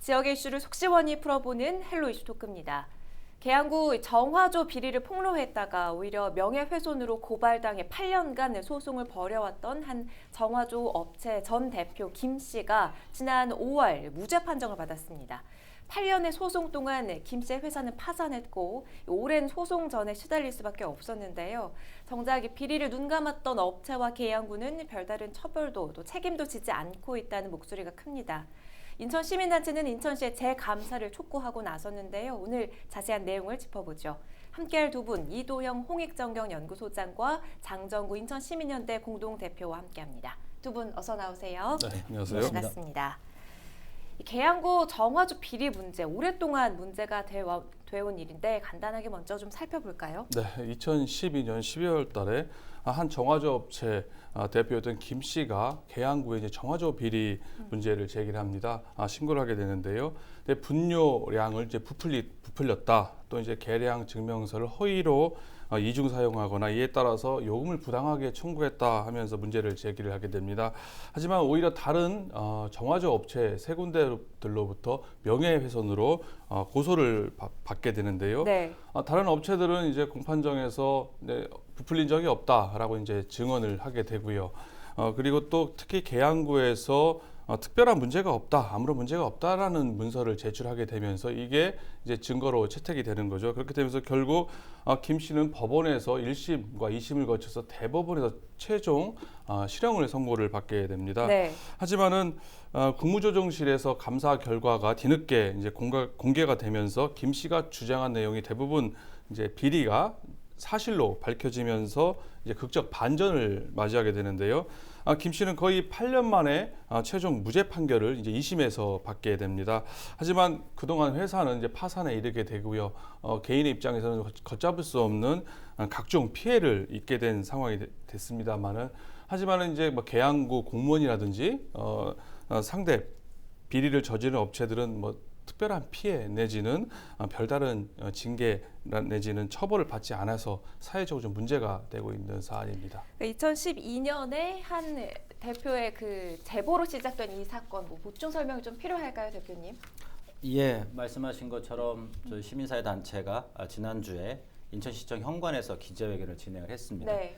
지역의 이슈를 속시원히 풀어보는 헬로 이슈 토크입니다. 계양구 정화조 비리를 폭로했다가 오히려 명예훼손으로 고발당해 8년간 소송을 벌여왔던 한 정화조 업체 전 대표 김 씨가 지난 5월 무죄 판정을 받았습니다. 8년의 소송 동안 김 씨의 회사는 파산했고 오랜 소송전에 시달릴 수밖에 없었는데요. 정작 비리를 눈감았던 업체와 계양구는 별다른 처벌도 또 책임도 지지 않고 있다는 목소리가 큽니다. 인천시민단체는 인천시에 재감사를 촉구하고 나섰는데요. 오늘 자세한 내용을 짚어보죠. 함께할 두 분, 이도형 홍익정경연구소장과 장정구 인천시민연대 공동대표와 함께합니다. 두 분 어서 나오세요. 네, 안녕하세요. 반갑습니다. 계양구 정화조 비리 문제, 오랫동안 문제가 되어온 일인데 간단하게 먼저 좀 살펴볼까요? 네, 2012년 12월 달에 한 정화조 업체 대표였던 김 씨가 계양구에 이제 정화조 비리 문제를 제기를 합니다. 신고를 하게 되는데요. 근데 분뇨량을 이제 부풀렸다. 또 이제 계량 증명서를 허위로 이중 사용하거나 이에 따라서 요금을 부당하게 청구했다 하면서 문제를 제기를 하게 됩니다. 하지만 오히려 다른 정화조 업체 세 군데들로부터 명예훼손으로 고소를 받게 되는데요. 네. 다른 업체들은 이제 공판정에서 부풀린 적이 없다라고 이제 증언을 하게 되고요. 그리고 또 특히 계양구에서 특별한 문제가 없다, 아무런 문제가 없다라는 문서를 제출하게 되면서 이게 이제 증거로 채택이 되는 거죠. 그렇게 되면서 결국 김 씨는 법원에서 1심과 2심을 거쳐서 대법원에서 최종 실형을 선고를 받게 됩니다. 네. 하지만은 국무조정실에서 감사 결과가 뒤늦게 이제 공개가 되면서 김 씨가 주장한 내용이 대부분 이제 비리가 사실로 밝혀지면서 이제 극적 반전을 맞이하게 되는데요. 김 씨는 거의 8년 만에 최종 무죄 판결을 이제 2심에서 받게 됩니다. 하지만 그동안 회사는 이제 파산에 이르게 되고요. 개인의 입장에서는 걷잡을 수 없는 각종 피해를 입게 된 상황이 됐습니다만은 하지만은 이제 뭐 계양구 공무원이라든지 상대 비리를 저지른 업체들은 뭐 특별한 피해 내지는 별다른 징계 내지는 처벌을 받지 않아서 사회적으로 좀 문제가 되고 있는 사안입니다. 2012년에 한 대표의 그 제보로 시작된 이 사건, 뭐 보충 설명이 좀 필요할까요, 대표님? 예, 말씀하신 것처럼 저희 시민사회 단체가 지난주에 인천시청 현관에서 기자회견을 진행을 했습니다. 네.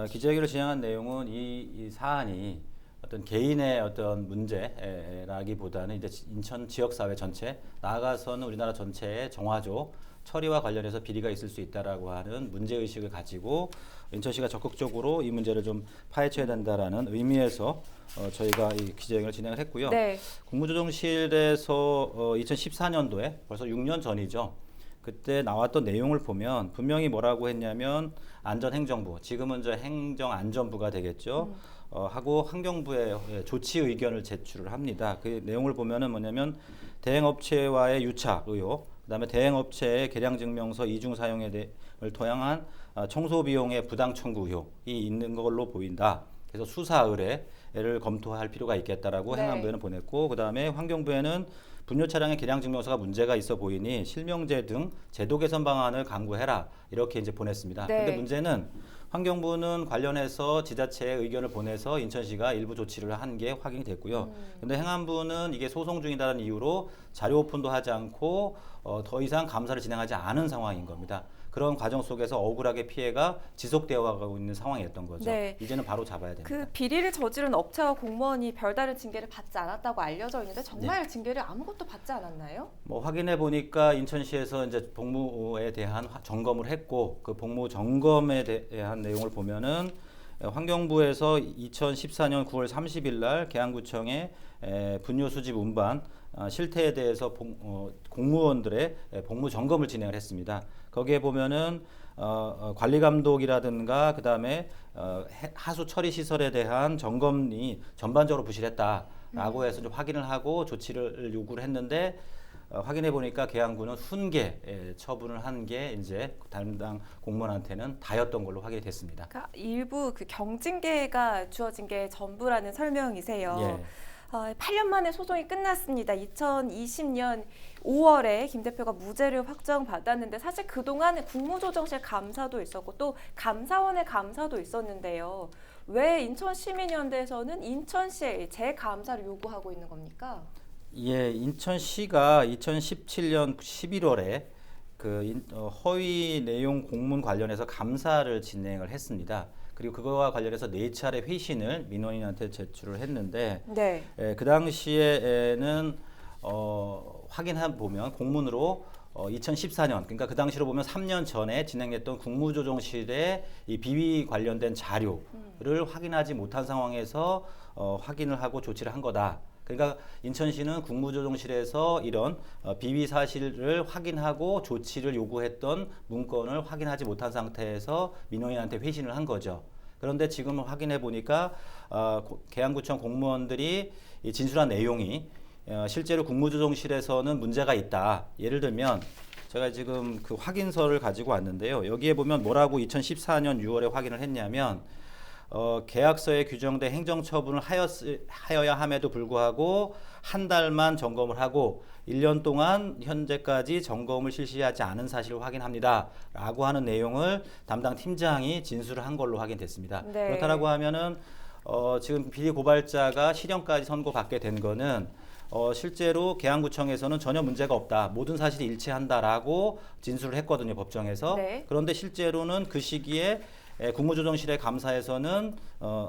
기자회견을 진행한 내용은 이 사안이 어떤 개인의 어떤 문제라기보다는 이제 인천 지역사회 전체, 나아가서는 우리나라 전체의 정화조 처리와 관련해서 비리가 있을 수 있다라고 하는 문제의식을 가지고 인천시가 적극적으로 이 문제를 좀 파헤쳐야 된다라는 의미에서 저희가 이 기자회견을 진행을 했고요. 네. 국무조정실에서 2014년도에 벌써 6년 전이죠. 그때 나왔던 내용을 보면 분명히 뭐라고 했냐면 안전행정부, 지금은 저 행정안전부가 되겠죠. 하고 환경부에 조치 의견을 제출을 합니다. 그 내용을 보면은 뭐냐면 대행업체와의 유착 의혹, 그다음에 대행업체의 계량증명서 이중 사용을 토양한 청소 비용의 부당 청구 의혹이 있는 걸로 보인다. 그래서 수사 의뢰를 검토할 필요가 있겠다라고 네. 행안부에는 보냈고, 그다음에 환경부에는 분뇨 차량의 계량 증명서가 문제가 있어 보이니 실명제 등 제도 개선 방안을 강구해라 이렇게 이제 보냈습니다. 네. 근데 문제는 환경부는 관련해서 지자체에 의견을 보내서 인천시가 일부 조치를 한 게 확인이 됐고요. 근데 행안부는 이게 소송 중이다는 이유로 자료 오픈도 하지 않고 더 이상 감사를 진행하지 않은 상황인 겁니다. 그런 과정 속에서 억울하게 피해가 지속되어 가고 있는 상황이었던 거죠. 네. 이제는 바로 잡아야 됩니다. 그 비리를 저지른 업체와 공무원이 별다른 징계를 받지 않았다고 알려져 있는데 정말 징계를 아무것도 받지 않았나요? 뭐 확인해 보니까 인천시에서 이제 복무에 대한 점검을 했고, 그 복무 점검에 대한 내용을 보면은 환경부에서 2014년 9월 30일 날 계양구청에 분뇨 수집 운반 실태에 대해서 공무원들의 복무 점검을 진행을 했습니다. 거기에 보면은 관리 감독이라든가 그다음에 하수 처리 시설에 대한 점검이 전반적으로 부실했다라고 해서 좀 확인을 하고 조치를 요구를 했는데 확인해 보니까 계양구는 훈계 처분을 한 게 이제 담당 공무원한테는 다였던 걸로 확인이 됐습니다. 그러니까 일부 그 경징계가 주어진 게 전부라는 설명이세요. 예. 8년 만에 소송이 끝났습니다. 2020년 5월에 김 대표가 무죄를 확정받았는데 사실 그동안 국무조정실 감사도 있었고 또 감사원의 감사도 있었는데요. 왜 인천시민연대에서는 인천시에 재감사를 요구하고 있는 겁니까? 예, 인천시가 2017년 11월에 허위 내용 공문 관련해서 감사를 진행을 했습니다. 그리고 그거와 관련해서 4차례 회신을 민원인한테 제출을 했는데 네. 그 당시에는 확인해 보면 공문으로 2014년 그러니까 그 당시로 보면 3년 전에 진행됐던 국무조정실의 이 비위 관련된 자료를 확인하지 못한 상황에서 확인을 하고 조치를 한 거다. 그러니까 인천시는 국무조정실에서 이런 비위 사실을 확인하고 조치를 요구했던 문건을 확인하지 못한 상태에서 민원인한테 회신을 한 거죠. 그런데 지금 확인해 보니까 계양구청 공무원들이 이 진술한 내용이 실제로 국무조정실에서는 문제가 있다. 예를 들면 제가 지금 그 확인서를 가지고 왔는데요. 여기에 보면 뭐라고 2014년 6월에 확인을 했냐면 계약서에 규정된 행정처분을 하여야 함에도 불구하고 한 달만 점검을 하고 1년 동안 현재까지 점검을 실시하지 않은 사실을 확인합니다. 라고 하는 내용을 담당 팀장이 진술을 한 걸로 확인됐습니다. 네. 그렇다고 하면은 지금 비리 고발자가 실형까지 선고받게 된 거는 실제로 계양구청에서는 전혀 문제가 없다. 모든 사실이 일치한다라고 진술을 했거든요. 법정에서. 네. 그런데 실제로는 그 시기에 국무조정실의 감사에서는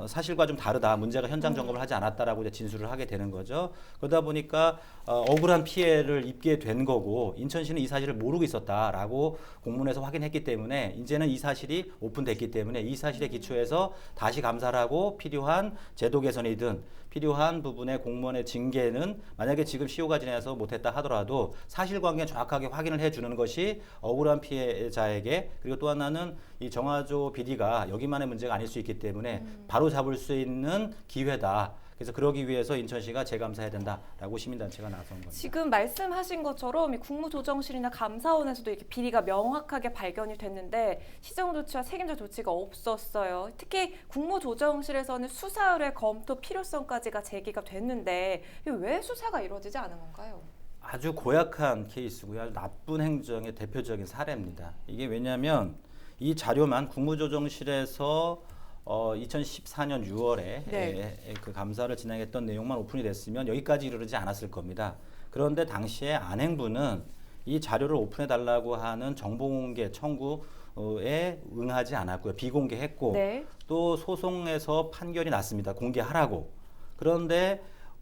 사실과 좀 다르다. 문제가 현장 점검을 하지 않았다라고 이제 진술을 하게 되는 거죠. 그러다 보니까 억울한 피해를 입게 된 거고 인천시는 이 사실을 모르고 있었다라고 공문에서 확인했기 때문에 이제는 이 사실이 오픈됐기 때문에 이 사실에 기초해서 다시 감사를 하고 필요한 제도 개선이든 필요한 부분의 공무원의 징계는 만약에 지금 시효가 지나서 못했다 하더라도 사실관계 정확하게 확인을 해주는 것이 억울한 피해자에게 그리고 또 하나는 이 정화조 비리가 여기만의 문제가 아닐 수 있기 때문에 바로 잡을 수 있는 기회다. 그래서 그러기 위해서 인천시가 재감사해야 된다라고 시민단체가 나선 겁니다. 지금 말씀하신 것처럼 이 국무조정실이나 감사원에서도 이렇게 비리가 명확하게 발견이 됐는데 시정 조치와 책임자 조치가 없었어요. 특히 국무조정실에서는 수사 의뢰 검토 필요성까지가 제기가 됐는데 왜 수사가 이루어지지 않은 건가요? 아주 고약한 케이스고요. 아주 나쁜 행정의 대표적인 사례입니다. 이게 왜냐하면 이 자료만 국무조정실에서 2014년 6월에 네. 그 감사를 진행했던 내용만 오픈이 됐으면 여기까지 이르지 않았을 겁니다. 그런데 당시에 안행부는 이 자료를 오픈해 달라고 하는 정보공개 청구에 응하지 않았고요. 비공개했고 네. 또 소송에서 판결이 났습니다. 공개하라고. 그런데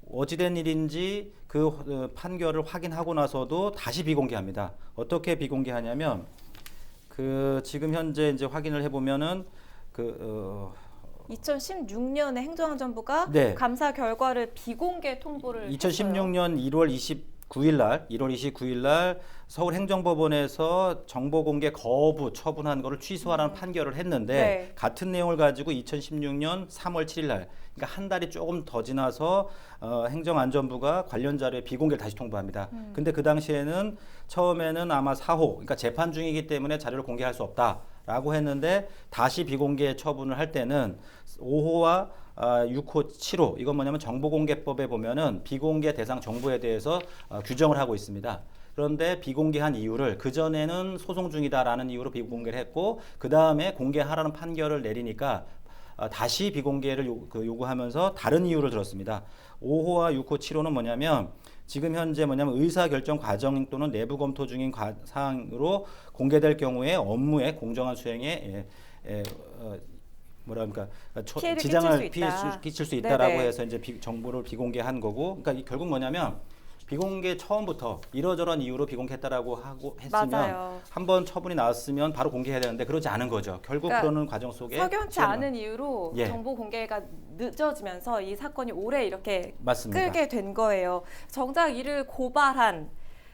어찌된 일인지 그 판결을 확인하고 나서도 다시 비공개합니다. 어떻게 비공개하냐면 지금 현재 이제 확인을 해보면은 2016년에 행정안전부가 네. 감사 결과를 비공개 통보를 2016년 1월 29일 날 서울행정법원에서 정보공개 거부 처분한 거를 취소하라는 판결을 했는데 네. 같은 내용을 가지고 2016년 3월 7일 날 그러니까 한 달이 조금 더 지나서 행정안전부가 관련 자료에 비공개를 다시 통보합니다. 근데 그 당시에는 처음에는 아마 4호 그러니까 재판 중이기 때문에 자료를 공개할 수 없다라고 했는데 다시 비공개 처분을 할 때는 5호와 6호, 7호 이건 뭐냐면 정보공개법에 보면은 비공개 대상 정보에 대해서 규정을 하고 있습니다. 그런데 비공개한 이유를 그전에는 소송 중이다라는 이유로 비공개를 했고 그 다음에 공개하라는 판결을 내리니까 다시 비공개를 요구하면서 다른 이유를 들었습니다. 5호와 6호, 7호는 뭐냐면 지금 현재 뭐냐면 의사결정 과정 또는 내부 검토 중인 사항으로 공개될 경우에 업무의 공정한 수행에 뭐랄까 지장을 끼칠 수 있다라고 네네. 해서 이제 정보를 비공개한 거고, 그러니까 결국 뭐냐면 비공개 처음부터 이러저런 이유로 비공개했다라고 하고 했으면 맞아요. 한번 처분이 나왔으면 바로 공개해야 되는데 그러지 않은 거죠. 결국 그러니까 그러는 과정 속에 석연치 않은 이유로 예. 정보 공개가 늦어지면서 이 사건이 오래 이렇게 맞습니다. 끌게 된 거예요. 정작 이를 고발한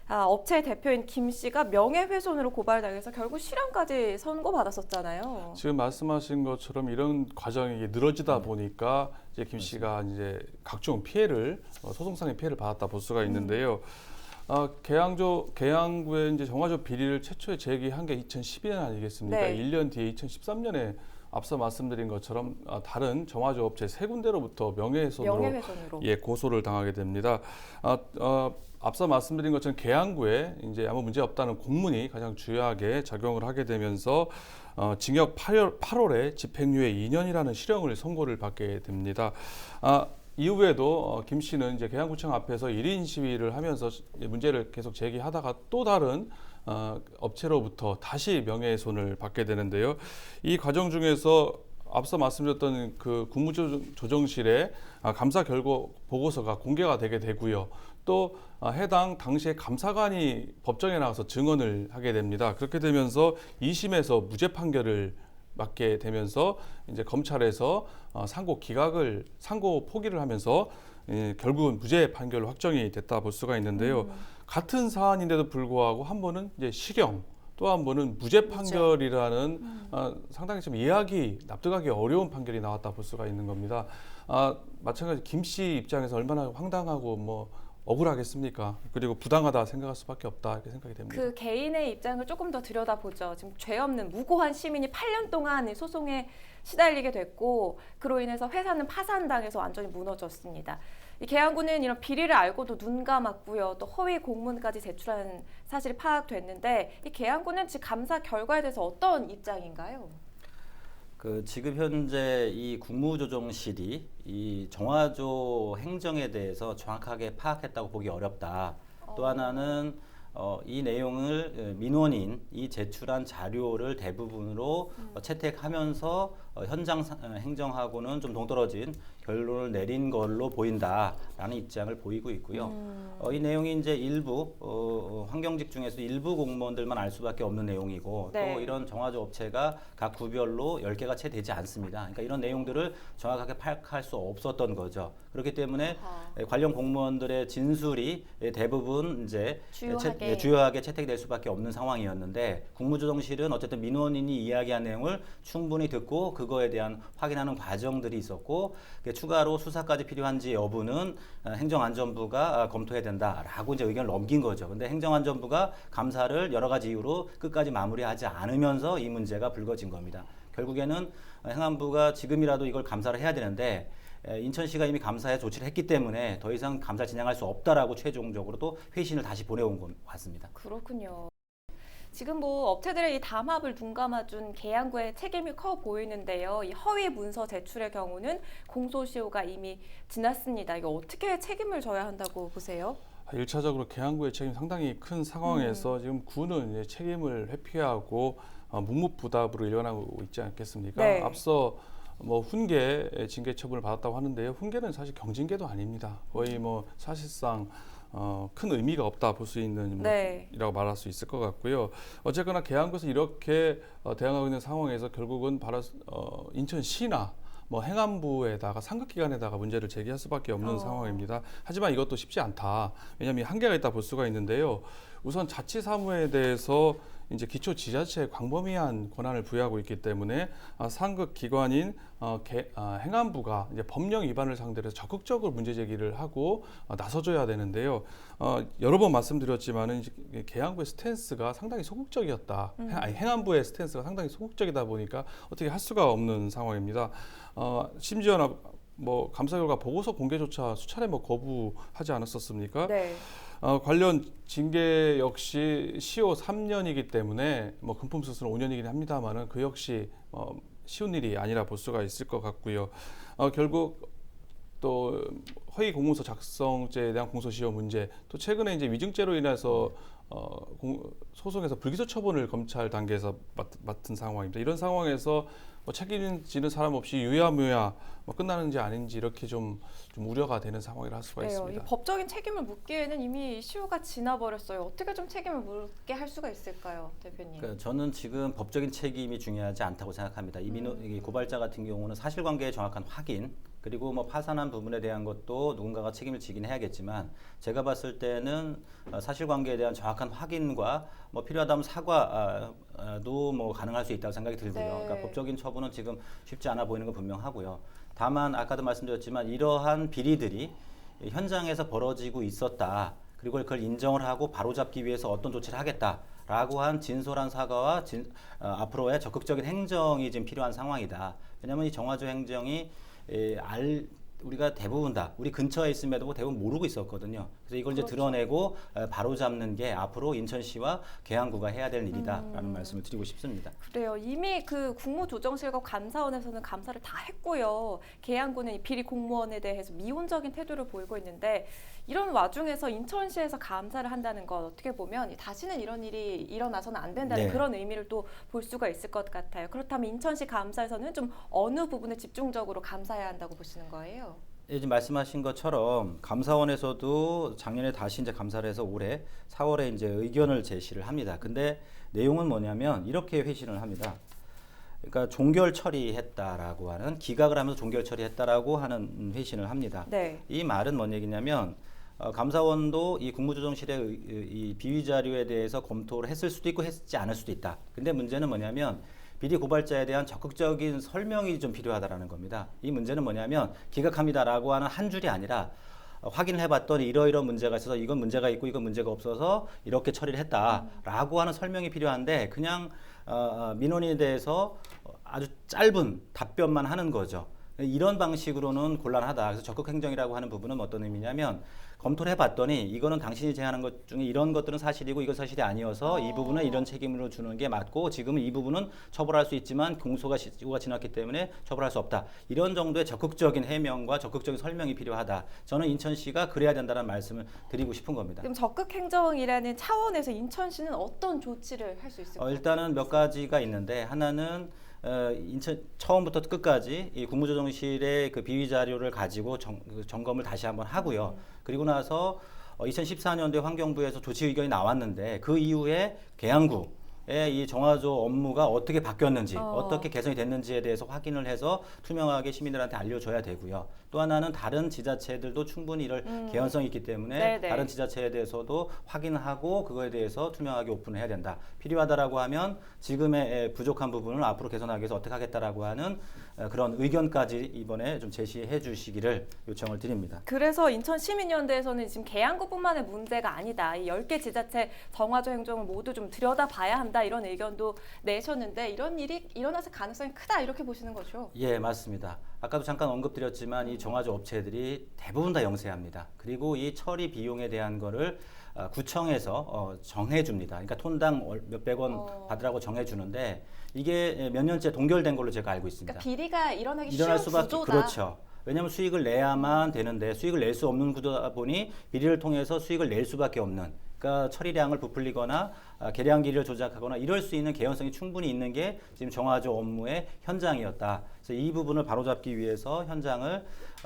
업체 대표인 김 씨가 명예훼손으로 고발당해서 결국 실형까지 선고받았었잖아요. 지금 말씀하신 것처럼 이런 과정이 이게 늘어지다 보니까 이제 김 씨가 이제 각종 피해를 소송상의 피해를 받았다 볼 수가 있는데요. 계양구의 이제 정화조 비리를 최초에 제기한 게 2012년 아니겠습니까? 네. 1년 뒤에 2013년에 앞서 말씀드린 것처럼 다른 정화조 업체 세 군데로부터 명예훼손으로 예, 고소를 당하게 됩니다. 앞서 말씀드린 것처럼 계양구에 이제 아무 문제 없다는 공문이 가장 주요하게 작용을 하게 되면서 징역 8월에 집행유예 2년이라는 실형을 선고를 받게 됩니다. 이후에도 김 씨는 이제 계양구청 앞에서 1인 시위를 하면서 문제를 계속 제기하다가 또 다른 업체로부터 다시 명예훼손을 받게 되는데요. 이 과정 중에서 앞서 말씀드렸던 그 국무조정실의 감사 결과 보고서가 공개가 되게 되고요. 또 해당 당시에 감사관이 법정에 나가서 증언을 하게 됩니다. 그렇게 되면서 2심에서 무죄 판결을 맞게 되면서 이제 검찰에서 상고 포기를 하면서 결국은 무죄 판결로 확정이 됐다 볼 수가 있는데요. 같은 사안인데도 불구하고 한 번은 이제 실형, 또 한 번은 무죄 판결이라는 상당히 좀 납득하기 어려운 판결이 나왔다 볼 수가 있는 겁니다. 마찬가지 김 씨 입장에서 얼마나 황당하고 뭐 억울하겠습니까? 그리고 부당하다 생각할 수밖에 없다 이렇게 생각이 됩니다. 그 개인의 입장을 조금 더 들여다보죠. 지금 죄 없는 무고한 시민이 8년 동안 소송에 시달리게 됐고 그로 인해서 회사는 파산당해서 완전히 무너졌습니다. 이 계양구는 이런 비리를 알고도 눈 감았고요. 또 허위 공문까지 제출한 사실이 파악됐는데 이 계양구는 지금 감사 결과에 대해서 어떤 입장인가요? 지금 현재 이 국무조정실이 이 정화조 행정에 대해서 정확하게 파악했다고 보기 어렵다. 또 하나는 이 내용을 민원인이 제출한 자료를 대부분으로 채택하면서 현장 행정하고는 좀 동떨어진 결론을 내린 걸로 보인다라는 입장을 보이고 있고요. 이 내용이 이제 일부 환경직 중에서 일부 공무원들만 알 수밖에 없는 내용이고 네. 또 이런 정화조 업체가 각 구별로 10개가 채 되지 않습니다. 그러니까 이런 내용들을 정확하게 파악할 수 없었던 거죠. 그렇기 때문에 관련 공무원들의 진술이 대부분 이제 주요하게 채택될 수밖에 없는 상황이었는데 국무조정실은 어쨌든 민원인이 이야기한 내용을 충분히 듣고 그거에 대한 확인하는 과정들이 있었고 추가로 수사까지 필요한지 여부는 행정안전부가 검토해야 된다라고 이제 의견을 넘긴 거죠. 근데 행정안전부가 감사를 여러 가지 이유로 끝까지 마무리하지 않으면서 이 문제가 불거진 겁니다. 결국에는 행안부가 지금이라도 이걸 감사를 해야 되는데 인천시가 이미 감사에 조치를 했기 때문에 더 이상 감사 진행할 수 없다라고 최종적으로 또 회신을 다시 보내온 것 같습니다. 그렇군요. 지금 뭐 업체들의 이 담합을 눈 감아준 계양구의 책임이 커 보이는데요. 이 허위 문서 제출의 경우는 공소시효가 이미 지났습니다. 이거 어떻게 책임을 져야 한다고 보세요? 1차적으로 계양구의 책임이 상당히 큰 상황에서 지금 구는 이제 책임을 회피하고 묵묵부답으로 일어나고 있지 않겠습니까? 네. 앞서 뭐 훈계 징계 처분을 받았다고 하는데요. 훈계는 사실 경징계도 아닙니다. 거의 뭐 사실상 큰 의미가 없다 볼 수 있는 이라고 말할 수 있을 것 같고요. 어쨌거나 계양구에서 이렇게 대응하고 있는 상황에서 결국은 바로 인천시나 뭐 행안부에다가 상급기관에다가 문제를 제기할 수밖에 없는 상황입니다. 하지만 이것도 쉽지 않다. 왜냐하면 한계가 있다 볼 수가 있는데요. 우선 자치사무에 대해서 이제 기초지자체에 광범위한 권한을 부여하고 있기 때문에 상급 기관인 행안부가 이제 법령 위반을 상대로 적극적으로 문제 제기를 하고 나서줘야 되는데요. 여러 번 말씀드렸지만은 계양구의 스탠스가 상당히 소극적이었다. 행안부의 스탠스가 상당히 소극적이다 보니까 어떻게 할 수가 없는 상황입니다. 심지어 뭐 감사 결과 보고서 공개조차 수차례 뭐 거부하지 않았었습니까? 네. 관련 징계 역시 시효 3년이기 때문에 뭐 금품 수수는 5년이긴 합니다만은 그 역시 쉬운 일이 아니라 볼 수가 있을 것 같고요. 결국 또 허위 공문서 작성죄에 대한 공소시효 문제, 또 최근에 이제 위증죄로 인해서 소송에서 불기소 처분을 검찰 단계에서 맡은 상황입니다. 이런 상황에서 뭐 책임지는 사람 없이 유야무야 뭐 끝나는지 아닌지 이렇게 좀 우려가 되는 상황이라 할 수가 있습니다. 이 법적인 책임을 묻기에는 이미 시효가 지나버렸어요. 어떻게 좀 책임을 묻게 할 수가 있을까요, 대표님? 그러니까 저는 지금 법적인 책임이 중요하지 않다고 생각합니다. 이 고발자 같은 경우는 사실관계의 정확한 확인, 그리고 뭐 파산한 부분에 대한 것도 누군가가 책임을 지긴 해야겠지만 제가 봤을 때는 사실관계에 대한 정확한 확인과 뭐 필요하다면 사과도 뭐 가능할 수 있다고 생각이 들고요. 네. 그러니까 법적인 처분은 지금 쉽지 않아 보이는 건 분명하고요. 다만 아까도 말씀드렸지만 이러한 비리들이 현장에서 벌어지고 있었다. 그리고 그걸 인정을 하고 바로잡기 위해서 어떤 조치를 하겠다라고 한 진솔한 사과와 앞으로의 적극적인 행정이 지금 필요한 상황이다. 왜냐하면 이 정화조 행정이 우리가 대부분 다 우리 근처에 있음에도 대부분 모르고 있었거든요. 그래서 그래서 이걸 이제 그렇죠. 드러내고 바로 잡는 게 앞으로 인천시와 계양구가 해야 될 일이다라는 말씀을 드리고 싶습니다. 그래요. 이미 그 국무조정실과 감사원에서는 감사를 다 했고요. 계양구는 이 비리 공무원에 대해서 미온적인 태도를 보이고 있는데 이런 와중에서 인천시에서 감사를 한다는 건 어떻게 보면 다시는 이런 일이 일어나서는 안 된다는 네. 그런 의미를 또 볼 수가 있을 것 같아요. 그렇다면 인천시 감사에서는 좀 어느 부분을 집중적으로 감사해야 한다고 보시는 거예요? 예, 지금 말씀하신 것처럼 감사원에서도 작년에 다시 이제 감사를 해서 올해 4월에 이제 의견을 제시를 합니다. 근데 내용은 뭐냐면 이렇게 회신을 합니다. 그러니까 종결 처리했다라고 하는 기각을 하면서 종결 처리했다라고 하는 회신을 합니다. 네. 이 말은 뭔 얘기냐면 감사원도 이 국무조정실의 이 비위 자료에 대해서 검토를 했을 수도 있고 했지 않을 수도 있다. 근데 문제는 뭐냐면 비리 고발자에 대한 적극적인 설명이 좀 필요하다라는 겁니다. 이 문제는 뭐냐면 기각합니다라고 하는 한 줄이 아니라 확인을 해봤더니 이러이러한 문제가 있어서 이건 문제가 있고 이건 문제가 없어서 이렇게 처리를 했다라고 하는 설명이 필요한데 그냥 민원인에 대해서 아주 짧은 답변만 하는 거죠. 이런 방식으로는 곤란하다. 그래서 적극 행정이라고 하는 부분은 어떤 의미냐면 검토를 해봤더니 이거는 당신이 제안한 것 중에 이런 것들은 사실이고 이건 사실이 아니어서 이 부분은 이런 책임으로 주는 게 맞고 지금은 이 부분은 처벌할 수 있지만 공소가 시효가 지났기 때문에 처벌할 수 없다. 이런 정도의 적극적인 해명과 적극적인 설명이 필요하다. 저는 인천시가 그래야 된다는 말씀을 드리고 싶은 겁니다. 그럼 적극 행정이라는 차원에서 인천시는 어떤 조치를 할 수 있을까요? 일단은 몇 가지가 있는데 하나는 인천 처음부터 끝까지 이 국무조정실의 그 비위 자료를 가지고 점검을 다시 한번 하고요. 그리고 나서 2014년도에 환경부에서 조치 의견이 나왔는데 그 이후에 계양구의 이 정화조 업무가 어떻게 바뀌었는지 어떻게 개선이 됐는지에 대해서 확인을 해서 투명하게 시민들한테 알려줘야 되고요. 또 하나는 다른 지자체들도 충분히 이럴 개연성이 있기 때문에 네네. 다른 지자체에 대해서도 확인하고 그거에 대해서 투명하게 오픈을 해야 된다. 필요하다라고 하면 지금의 부족한 부분을 앞으로 개선하기 위해서 어떻게 하겠다라고 하는 그런 의견까지 이번에 좀 제시해 주시기를 요청을 드립니다. 그래서 인천시민연대에서는 지금 계양구뿐만의 문제가 아니다. 이 10개 지자체 정화조 행정을 모두 좀 들여다봐야 한다. 이런 의견도 내셨는데 이런 일이 일어났을 가능성이 크다. 이렇게 보시는 거죠? 예, 맞습니다. 아까도 잠깐 언급드렸지만 이 정화조 업체들이 대부분 다 영세합니다. 그리고 이 처리 비용에 대한 거를 구청에서 정해줍니다. 그러니까 톤당 몇백 원 받으라고 정해주는데 이게 몇 년째 동결된 걸로 제가 알고 있습니다. 그러니까 비리가 일어나기 일어날 쉬운 수밖에 구조다. 그렇죠. 왜냐하면 수익을 내야만 되는데 수익을 낼 수 없는 구조다 보니 비리를 통해서 수익을 낼 수밖에 없는. 그러니까 처리량을 부풀리거나 계량기를 조작하거나 이럴 수 있는 개연성이 충분히 있는 게 지금 정화조 업무의 현장이었다. 그래서 이 부분을 바로잡기 위해서 현장을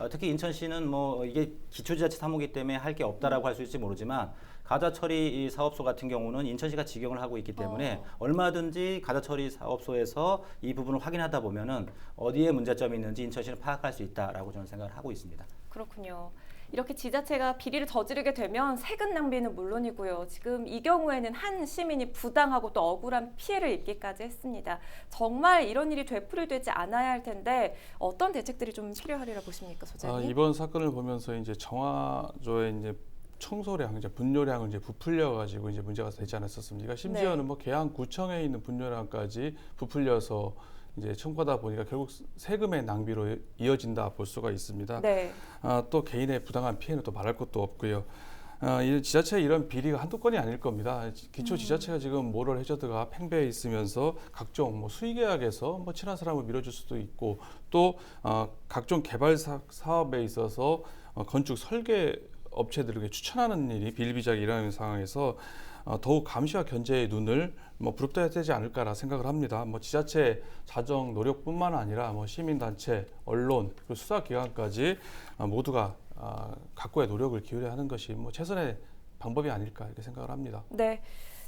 특히 인천시는 뭐 이게 기초지자체 사무기 때문에 할 게 없다라고 할 수 있을지 모르지만 가자 처리 사업소 같은 경우는 인천시가 직영을 하고 있기 때문에 얼마든지 가자 처리 사업소에서 이 부분을 확인하다 보면은 어디에 문제점이 있는지 인천시는 파악할 수 있다라고 저는 생각을 하고 있습니다. 그렇군요. 이렇게 지자체가 비리를 저지르게 되면 세금 낭비는 물론이고요. 지금 이 경우에는 한 시민이 부당하고 또 억울한 피해를 입기까지 했습니다. 정말 이런 일이 되풀이되지 않아야 할 텐데 어떤 대책들이 좀 필요하리라 보십니까, 소장님? 이번 사건을 보면서 이제 정화조의 이제 청소량, 이제 분뇨량을 이제 부풀려 가지고 이제 문제가 되지 않았었습니까? 심지어는 네. 뭐 계양구청에 있는 분뇨량까지 부풀려서 이제 청구하다 보니까 결국 세금의 낭비로 이어진다 볼 수가 있습니다. 네. 또 개인의 부당한 피해는 또 말할 것도 없고요. 이 지자체 이런 비리가 한두 건이 아닐 겁니다. 기초 지자체가 지금 모럴 해저드가 팽배해 있으면서 각종 뭐 수의계약에서 뭐 친한 사람을 밀어줄 수도 있고 또 각종 개발 사업에 있어서 건축 설계 업체들에게 추천하는 일이 비일비재하게 일어나는 상황에서 더욱 감시와 견제의 눈을 뭐 부릅떠야 되지 않을까라 생각을 합니다. 뭐 지자체 자정 노력뿐만 아니라 뭐 시민단체, 언론, 그리고 수사기관까지 모두가 각고의 노력을 기울여야 하는 것이 뭐 최선의 방법이 아닐까 이렇게 생각을 합니다. 네.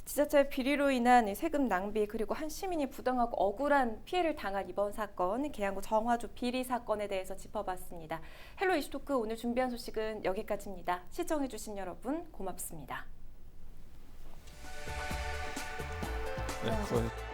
지자체 비리로 인한 이 세금 낭비 그리고 한 시민이 부당하고 억울한 피해를 당한 이번 사건 계양구 정화조 비리 사건에 대해서 짚어봤습니다. 헬로 이슈토크 오늘 준비한 소식은 여기까지입니다. 시청해주신 여러분 고맙습니다. 네, 수고하셨습니다.